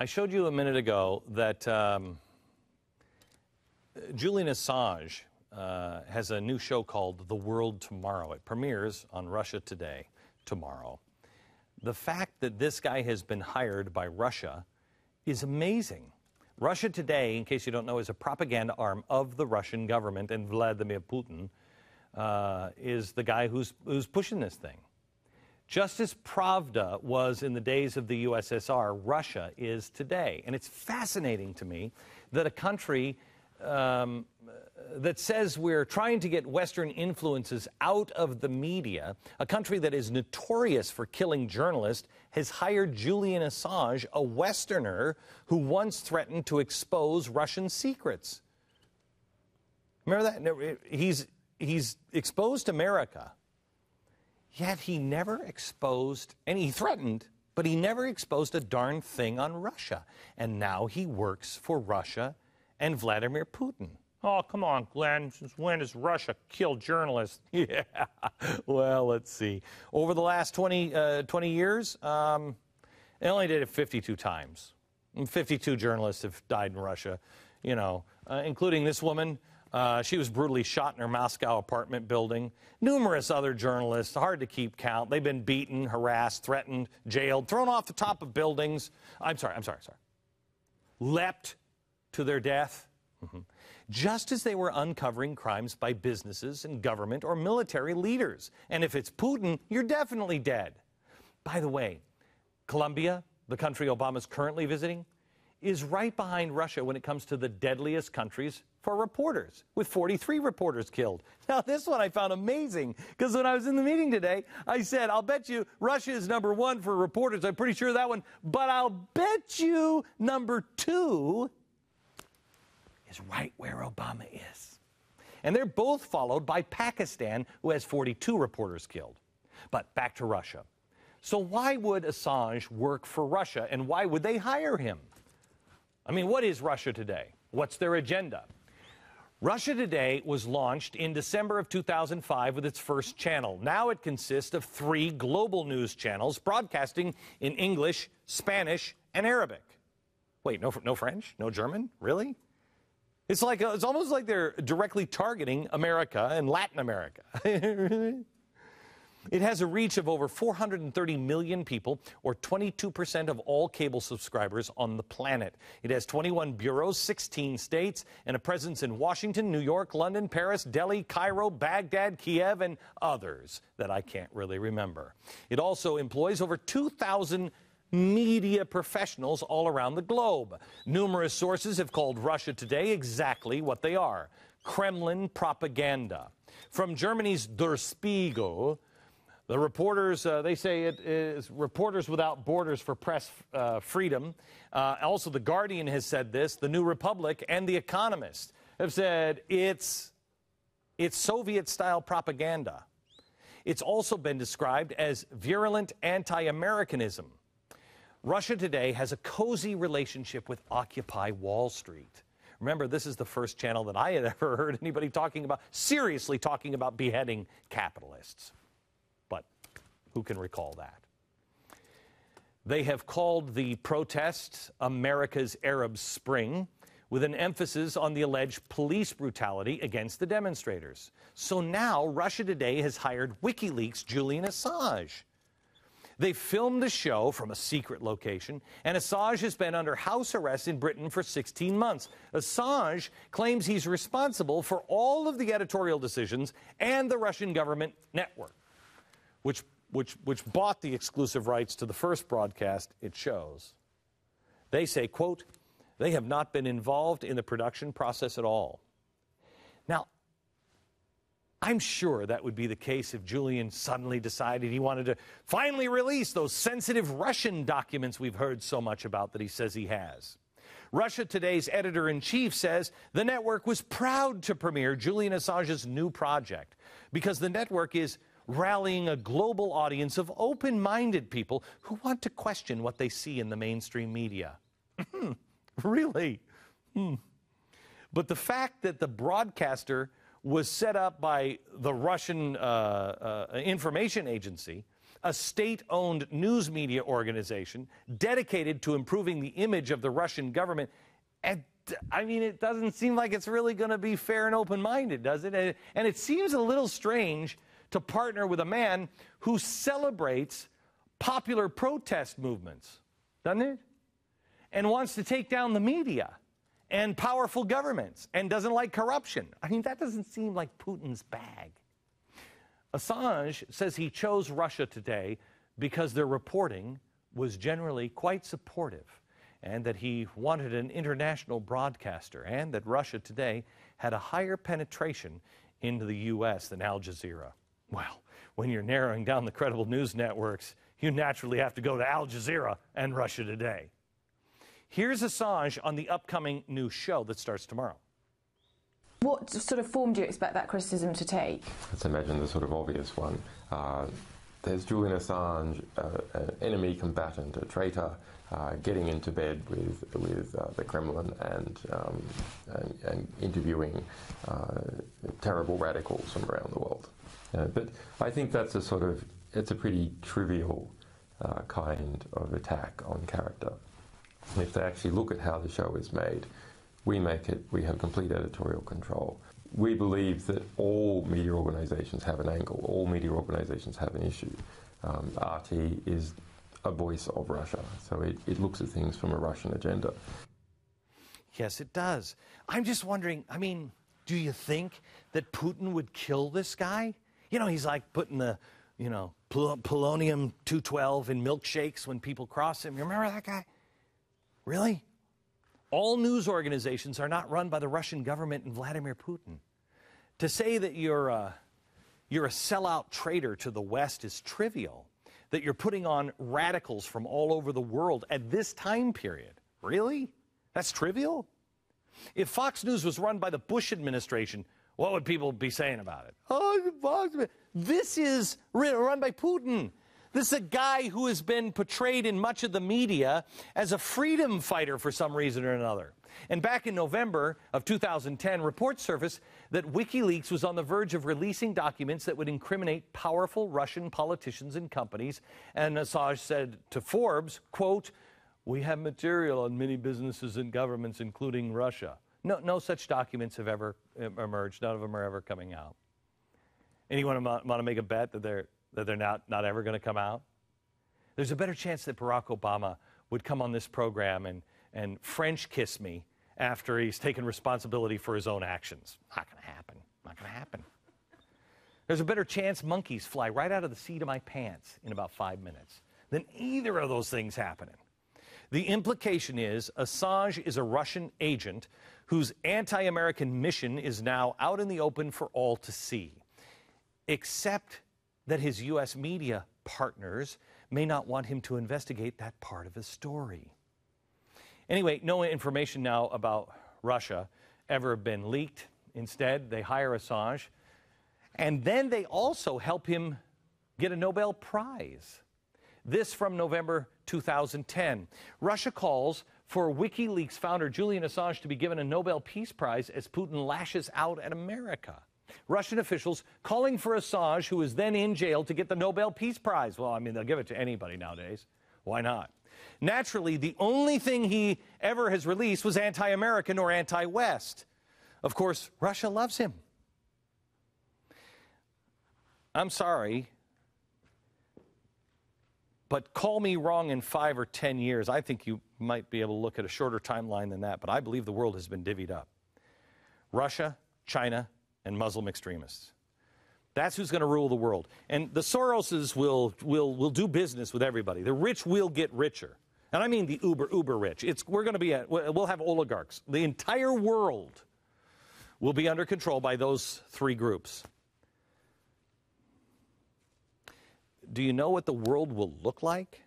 I showed you a minute ago that Julian Assange has a new show called The World Tomorrow. It premieres on Russia Today tomorrow. The fact that this guy has been hired by Russia is amazing. Russia Today, in case you don't know, is a propaganda arm of the Russian government, and Vladimir Putin is the guy who's pushing this thing. Just as Pravda was in the days of the USSR, Russia is today. And it's fascinating to me that a country that says we're trying to get Western influences out of the media, a country that is notorious for killing journalists, has hired Julian Assange, a Westerner who once threatened to expose Russian secrets. Remember that? He's exposed America. Yet he never exposed, and he threatened, but he never exposed a darn thing on Russia. And now he works for Russia and Vladimir Putin. Oh, come on, Glenn. Since when has Russia killed journalists? Yeah, well, let's see. Over the last 20 years, they only did it 52 times. 52 journalists have died in Russia, you know, including this woman. She was brutally shot in her Moscow apartment building. Numerous other journalists, hard to keep count. They've been beaten, harassed, threatened, jailed, thrown off the top of buildings. I'm sorry. Leapt to their death. Just as they were uncovering crimes by businesses and government or military leaders. And if it's Putin, you're definitely dead. By the way, Colombia, the country Obama's currently visiting, is right behind Russia when it comes to the deadliest countries for reporters, with 43 reporters killed. Now, this one I found amazing, because when I was in the meeting today, I said, I'll bet you Russia is #1 for reporters. I'm pretty sure of that one. But I'll bet you #2 is right where Obama is. And they're both followed by Pakistan, who has 42 reporters killed. But back to Russia. So why would Assange work for Russia, and why would they hire him? I mean, what is Russia Today? What's their agenda? Russia Today was launched in December of 2005 with its first channel. Now it consists of 3 global news channels broadcasting in English, Spanish, and Arabic. Wait, no French? No German? Really? It's almost like they're directly targeting America and Latin America. It has a reach of over 430 million people, or 22% of all cable subscribers on the planet. It has 21 bureaus, 16 states, and a presence in Washington, New York, London, Paris, Delhi, Cairo, Baghdad, Kiev, and others that I can't really remember. It also employs over 2,000 media professionals all around the globe. Numerous sources have called Russia Today exactly what they are: Kremlin propaganda. From Germany's Der Spiegel, the reporters, they say it is Reporters Without Borders for Press Freedom. Also, The Guardian has said this. The New Republic and The Economist have said it's Soviet-style propaganda. It's also been described as virulent anti-Americanism. Russia Today has a cozy relationship with Occupy Wall Street. Remember, this is the first channel that I had ever heard anybody seriously talking about beheading capitalists. But who can recall that? They have called the protests America's Arab Spring, with an emphasis on the alleged police brutality against the demonstrators. So now Russia Today has hired Wikileaks' Julian Assange. They filmed the show from a secret location, and Assange has been under house arrest in Britain for 16 months. Assange claims he's responsible for all of the editorial decisions and the Russian government network, which bought the exclusive rights to the first broadcast it shows. They say, quote, they have not been involved in the production process at all. Now, I'm sure that would be the case if Julian suddenly decided he wanted to finally release those sensitive Russian documents we've heard so much about that he says he has. Russia Today's editor-in-chief says the network was proud to premiere Julian Assange's new project because the network is rallying a global audience of open-minded people who want to question what they see in the mainstream media. Really? But the fact that the broadcaster was set up by the Russian information agency a state-owned news media organization dedicated to improving the image of the Russian government. And I mean, it doesn't seem like it's really going to be fair and open-minded, does it? And it seems a little strange to partner with a man who celebrates popular protest movements, doesn't it? And wants to take down the media and powerful governments and doesn't like corruption. I mean, that doesn't seem like Putin's bag. Assange says he chose Russia Today because their reporting was generally quite supportive, and that he wanted an international broadcaster, and that Russia Today had a higher penetration into the U.S. than Al Jazeera. Well, when you're narrowing down the credible news networks, you naturally have to go to Al Jazeera and Russia Today. Here's Assange on the upcoming new show that starts tomorrow. What sort of form do you expect that criticism to take? Let's imagine the sort of obvious one. There's Julian Assange, an enemy combatant, a traitor, getting into bed with the Kremlin and interviewing terrible radicals from around the world. But I think that's it's a pretty trivial kind of attack on character. If they actually look at how the show is made, we have complete editorial control. We believe that all media organizations have an angle, all media organizations have an issue. RT is a voice of Russia, so it looks at things from a Russian agenda. Yes, it does. I'm just wondering, I mean, do you think that Putin would kill this guy? You know, he's like putting the, polonium-212 in milkshakes when people cross him. You remember that guy? Really? All news organizations are not run by the Russian government and Vladimir Putin. To say that you're a sellout traitor to the West is trivial. That you're putting on radicals from all over the world at this time period. Really? That's trivial? If Fox News was run by the Bush administration, what would people be saying about it? Oh, Fox. This is run by Putin. This is a guy who has been portrayed in much of the media as a freedom fighter for some reason or another. And back in November of 2010, reports surfaced that Wikileaks was on the verge of releasing documents that would incriminate powerful Russian politicians and companies. And Assange said to Forbes, quote, "We have material on many businesses and governments, including Russia." No such documents have ever emerged. None of them are ever coming out. Anyone want to make a bet that they're not ever going to come out? There's a better chance that Barack Obama would come on this program and French kiss me after he's taken responsibility for his own actions. Not going to happen. Not going to happen. There's a better chance monkeys fly right out of the seat of my pants in about 5 minutes than either of those things happening. The implication is Assange is a Russian agent whose anti-American mission is now out in the open for all to see, except that his U.S. media partners may not want him to investigate that part of his story. Anyway, no information now about Russia ever been leaked. Instead, they hire Assange, and then they also help him get a Nobel Prize. This from November 2010. Russia calls for Wikileaks founder Julian Assange to be given a Nobel Peace Prize as Putin lashes out at America. Russian officials calling for Assange, who is then in jail, to get the Nobel Peace Prize. Well, I mean, they'll give it to anybody nowadays. Why not? Naturally, the only thing he ever has released was anti-American or anti-West. Of course, Russia loves him. I'm sorry, but call me wrong in 5 or 10 years. I think you might be able to look at a shorter timeline than that, but I believe the world has been divvied up. Russia, China, and Muslim extremists. That's who's going to rule the world. And the Soroses will do business with everybody. The rich will get richer. And I mean the uber rich. We'll have oligarchs. The entire world will be under control by those three groups. Do you know what the world will look like?